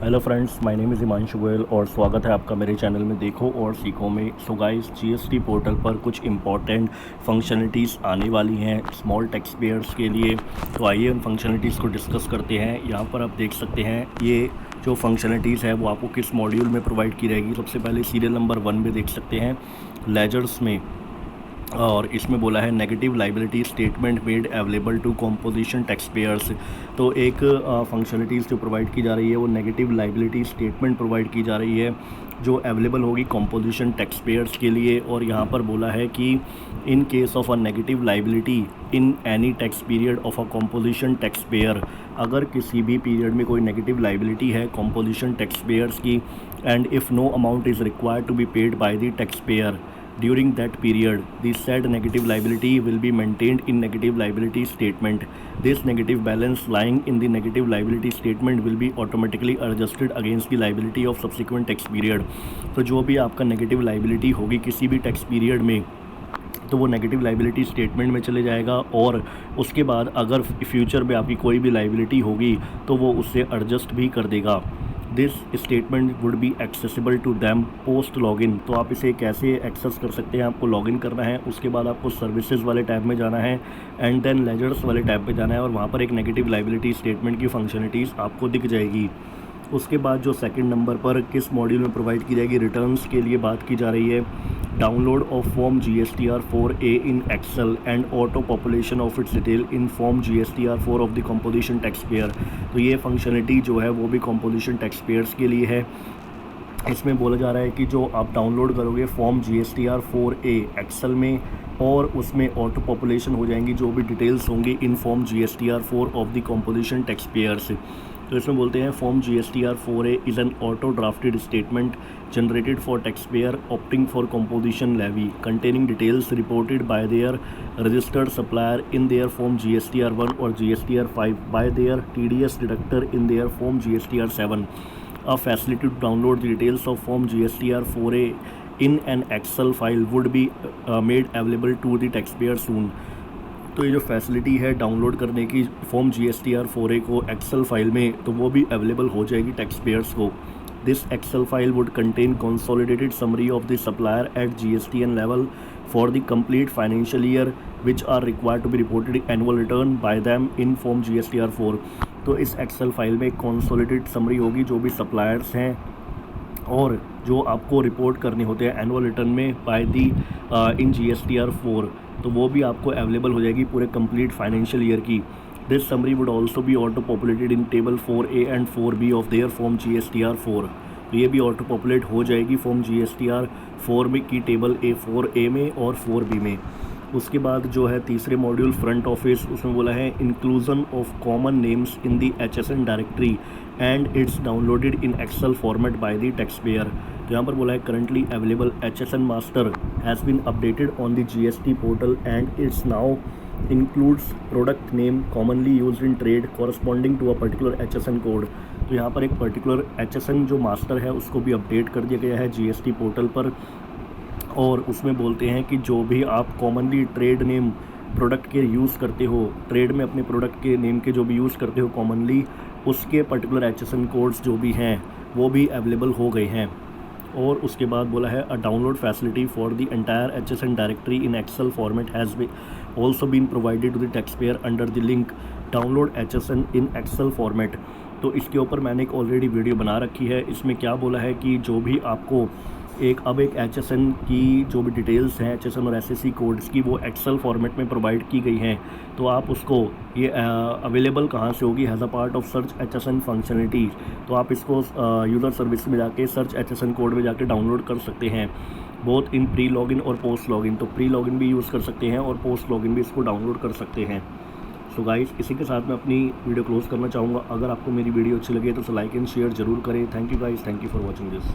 Hello friends, my name is Himanshu Goyal और स्वागत है आपका मेरे चैनल में देखो और सीखो में। सो गाइस, जीएसटी पोर्टल पर कुछ इम्पॉर्टेंट फंक्शनलिटीज़ आने वाली हैं स्मॉल टैक्स पेयर्स के लिए। तो आइए उन फंक्शनलिटीज़ को डिस्कस करते हैं। यहाँ पर आप देख सकते हैं ये जो फंक्शनलिटीज़ है वो आपको किस मॉड्यूल में प्रोवाइड की रहेगी। सबसे पहले सीरियल नंबर 1 में देख सकते हैं लेजर्स में, और इसमें बोला है negative liability statement made available to composition tax payers. तो एक फंक्शनलिटीज़ जो प्रोवाइड की जा रही है वो नेगेटिव लाइबिलिटी स्टेटमेंट प्रोवाइड की जा रही है जो अवेलेबल होगी कॉम्पोजिशन टैक्स पेयर्स के लिए। और यहाँ पर बोला है कि in case of a negative liability in any tax period of a composition tax payer, अगर किसी भी पीरियड में कोई नेगेटिव लाइबिलिटी है कॉम्पोजिशन टैक्स पेयर्स की, and if no amount is required to be paid by the tax payer during that period, the said negative liability will be maintained in negative liability statement. This negative balance lying in the negative liability statement will be automatically adjusted against the liability of subsequent tax period. तो जो भी आपका negative liability होगी किसी भी tax period में, तो वो नेगेटिव लाइबिलिटी स्टेटमेंट में चले जाएगा, और उसके बाद अगर फ्यूचर में आपकी कोई भी लाइबिलिटी होगी तो वो उससे एडजस्ट भी कर देगा। This statement would be accessible to them post login. तो आप इसे कैसे एक्सेस कर सकते हैं, आपको लॉगिन करना है, उसके बाद आपको सर्विसेज वाले टैब में जाना है एंड देन लेजर्स वाले टैब पे जाना है, और वहाँ पर एक नेगेटिव लाइबिलिटी स्टेटमेंट की फंक्शनलिटीज़ आपको दिख जाएगी। उसके बाद जो सेकंड नंबर पर किस मॉड्यूल में प्रोवाइड की जाएगी रिटर्न्स के लिए बात की जा रही है, download of form GSTR 4A in excel and auto population of its detail in form GSTR 4 of the composition tax payer. तो ये फंक्शनलिटी जो है वो भी कॉम्पोजिशन टैक्स पेयर्स के लिए है। इसमें बोला जा रहा है कि जो आप डाउनलोड करोगे फॉर्म GSTR 4A एक्सेल में, और उसमें ऑटो पॉपुलेशन हो जाएंगी जो भी डिटेल्स होंगी in form GSTR 4 of the composition tax payers. तो इसमें बोलते हैं form GSTR 4A is an auto drafted statement generated for tax payer opting for composition levy containing details reported by their registered supplier in their form GSTR 1 और GSTR 5 by their TDS deductor in their form GSTR 7। A facility to download the details of form GSTR 4A in an Excel file would be made available to the taxpayer soon। तो ये जो facility है download करने की form GSTR 4A को Excel file में, तो वो भी अवेलेबल हो जाएगी टैक्स पेयर्स को। This excel file would contain consolidated summary of the supplier at GSTN level for the complete financial year which are required to be reported annual return by them in form GSTR 4। तो इस excel file में consolidated summary होगी जो भी suppliers हैं और जो आपको रिपोर्ट करने होते हैं एनुअल रिटर्न में बाय दी इन GSTR 4, तो वो भी आपको अवेलेबल हो जाएगी पूरे कंप्लीट फाइनेंशियल ईयर की। This summary would also be auto populated in table 4A and 4B of their form GSTR 4। तो ये भी ऑटो पॉपुलेट हो जाएगी फॉर्म GSTR 4 में की टेबल 4A में और 4B में। उसके बाद जो है तीसरे मॉड्यूल फ्रंट ऑफिस, उसमें बोला है inclusion of common names in the HSN directory and it's downloaded in excel format by the tax payer. तो यहाँ पर बोला है currently available HSN master has been updated on the GST portal and it's now includes product name commonly used in trade corresponding to a particular HSN code. तो यहाँ पर एक particular HSN जो मास्टर है उसको भी अपडेट कर दिया गया है GST पोर्टल पर, और उसमें बोलते हैं कि जो भी आप कॉमनली ट्रेड नेम प्रोडक्ट के यूज़ करते हो, ट्रेड में अपने प्रोडक्ट के नेम के जो भी यूज़ करते हो कॉमनली, उसके पर्टिकुलर HSN कोड्स जो भी हैं वो भी अवेलेबल हो गए हैं। और उसके बाद बोला है a download facility for the entire HSN directory in excel format has also been provided to the tax payer under the link download HSN in excel format. तो इसके ऊपर मैंने एक ऑलरेडी वीडियो बना रखी है। इसमें क्या बोला है कि जो भी आपको एक HSN की जो भी डिटेल्स हैं HSN और SSC कोड्स की, वो एक्सेल फॉर्मेट में प्रोवाइड की गई हैं। तो आप उसको ये अवेलेबल कहाँ से होगी, has a part of search HSN functionality. तो आप इसको यूज़र सर्विस में जाके सर्च HSN कोड में जाके डाउनलोड कर सकते हैं, बोथ इन प्री लॉगिन और पोस्ट लॉगिन। तो प्री लॉगिन भी यूज़ कर सकते हैं और पोस्ट लॉगिन भी इसको डाउनलोड कर सकते हैं। सो गाइस, इसी के साथ मैं अपनी वीडियो क्लोज़ करना चाहूँगा। अगर आपको मेरी वीडियो अच्छी लगे तो लाइक एंड शेयर ज़रूर करें। Thank you guys, thank you for watching this.